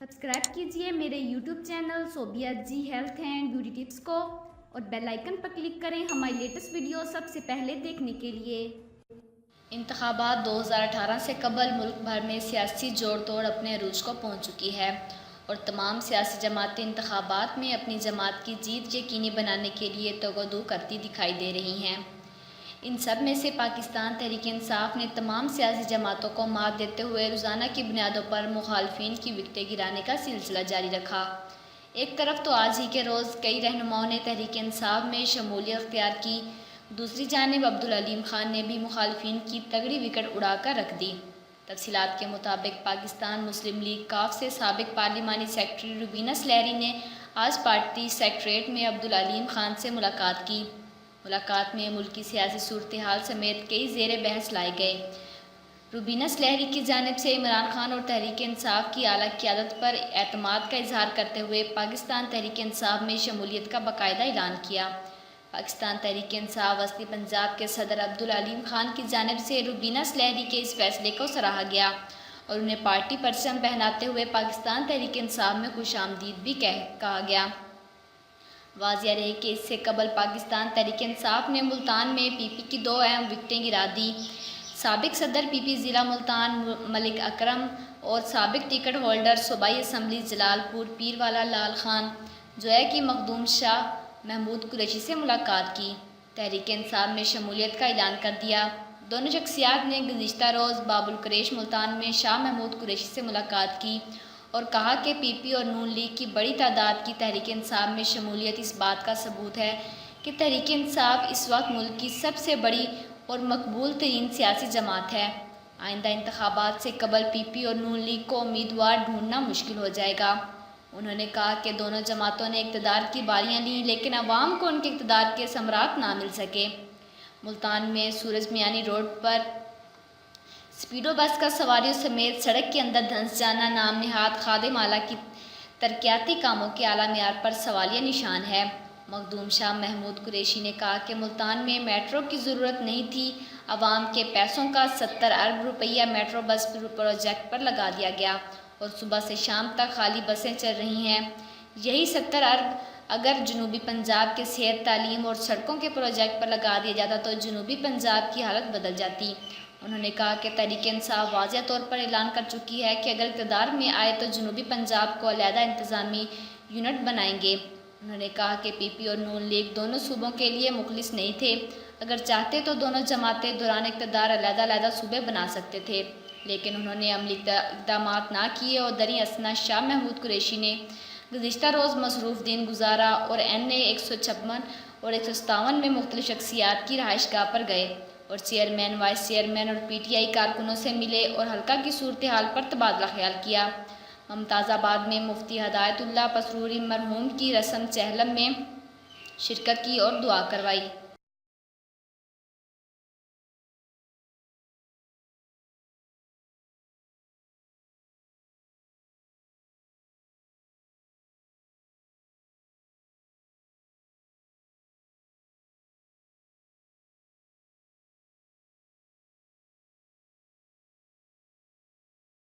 Subscribe कीजिए मेरे YouTube channel Sobia ji health and beauty tips को और बेल आइकन पर क्लिक करें हमारी लेटेस्ट वीडियो सबसे पहले देखने के लिए। इंतखाबात 2018 से कबल मुल्क भर में सियासी जोड़ तोड़ अपने अरूज को पहुंच चुकी है और तमाम सियासी जमातें इंतखाबात में अपनी जमात की जीत यकीनी बनाने के लिए तगदू करती दिखाई दे रही हैं। इन सब में से पाकिस्तान तहरीक इंसाफ ने तमाम सियासी जमातों को मात देते हुए रोज़ाना की बुनियादों पर मुखालफिन की विकटें गिराने का सिलसिला जारी रखा। एक तरफ तो आज ही के रोज़ कई रहनुमाओं ने तहरीक इंसाफ में शमूलियत अख्तियार की, दूसरी जानिब अब्दुल अलीम खान ने भी मुखालफिन की तगड़ी विकेट उड़ा कर रख दी। तफसीलात के मुताबिक पाकिस्तान मुस्लिम लीग काफ से साबिक पार्लिमानी सेक्रेटरी रुबीना सलहरी ने आज पार्टी सेक्रेटरीट में अब्दुल अलीम खान से मुलाकात की। मुलाकात में मुल्क की सियासी सूरत हाल समेत कई ज़ेर बहस लाए गए। रुबीना सलहरी की जानिब से इमरान खान और तहरीक इंसाफ की आला क़यादत पर एतमाद का इजहार करते हुए पाकिस्तान तहरीक इंसाफ में शमूलियत का बाकायदा ऐलान किया। पाकिस्तान तहरीक इंसाफ वस्ती पंजाब के सदर अब्दुल अलीम खान की जानिब से रुबीना सलहरी के इस फैसले को सराहा गया और उन्हें पार्टी परचम पहनाते हुए पाकिस्तान तहरीक इंसाफ में खुशामदीद भी कहा गया। वाज़िया रहे कि इससे कबल पाकिस्तान तहरीक इंसाफ ने मुल्तान में पीपी की 2 अहम विकटें गिरा दी। साबिक सदर पीपी ज़िला मुल्तान मलिक अकरम और साबिक टिकट होल्डर सूबाई असम्बली जलालपुर पीरवाला लाल खान जोया की मखदूम शाह महमूद कुरैशी से मुलाकात की। तहरीक इंसाफ में शमूलियत का ऐलान कर दिया। दोनों शख्सियात ने गुज़िश्ता रोज़ बाबुल कुरैश मुल्तान में शाह महमूद कुरैशी से मुलाकात की और कहा कि पीपी और नून लीग की बड़ी तादाद की तहरीक इंसाफ में शमूलियत इस बात का सबूत है कि तहरीक इंसाफ इस वक्त मुल्क की सबसे बड़ी और मकबूल तरीन सियासी जमात है। आइंदा इंतखाबात से कबल पीपी और नून लीग को उम्मीदवार ढूंढना मुश्किल हो जाएगा। उन्होंने कहा कि दोनों जमातों ने इक़्तिदार की बारियां लीं लेकिन अवाम को उनके इक़्तिदार के समरात ना मिल सके। मुल्तान में सूरज मियानी रोड पर स्पीडो बस का सवारियों समेत सड़क के अंदर धंस जाना नाम निहाद खादिम आला की तरक्याती कामों के आला मियार पर सवालिया निशान है। मखदूम शाह महमूद कुरैशी ने कहा कि मुल्तान में मेट्रो की ज़रूरत नहीं थी। अवाम के पैसों का 70 अरब रुपया मेट्रो बस प्रोजेक्ट पर लगा दिया गया और सुबह से शाम तक खाली बसें चल रही हैं। यही 70 अरब अगर जनूबी पंजाब के सेहत, तालीम और सड़कों के प्रोजेक्ट पर लगा दिया जाता तो जनूबी पंजाब की हालत बदल जाती। उन्होंने कहा कि तहरीक इंसाफ वाज़िया तौर पर ऐलान कर चुकी है कि अगर इक़्तिदार में आए तो जनूबी पंजाब को अलहदा इंतज़ामी यूनिट बनाएंगे। उन्होंने कहा कि पीपी और नून लीग दोनों सूबों के लिए मुखलिस नहीं थे। अगर चाहते तो दोनों जमातें दौरान इक़्तिदार अलहदा सूबे बना सकते थे, लेकिन उन्होंने अमली इक़दाम ना किए और दरी असना शाह महमूद कुरैशी ने गुज़िश्ता रोज़ मसरूफ़ दिन गुजारा और NA 156 और 157 में मुख्तलिफ शख्सियात की रहाइशगाह पर गए और चेयरमैन, वाइस चेयरमैन और PTI कारकुनों से मिले और हल्का की सूरत हाल पर तबादला ख्याल किया। मुमताज़ाबाद में मुफ्ती हदायतुल्लाह पसरूरी मरहूम की रस्म चहलम में शिरकत की और दुआ करवाई।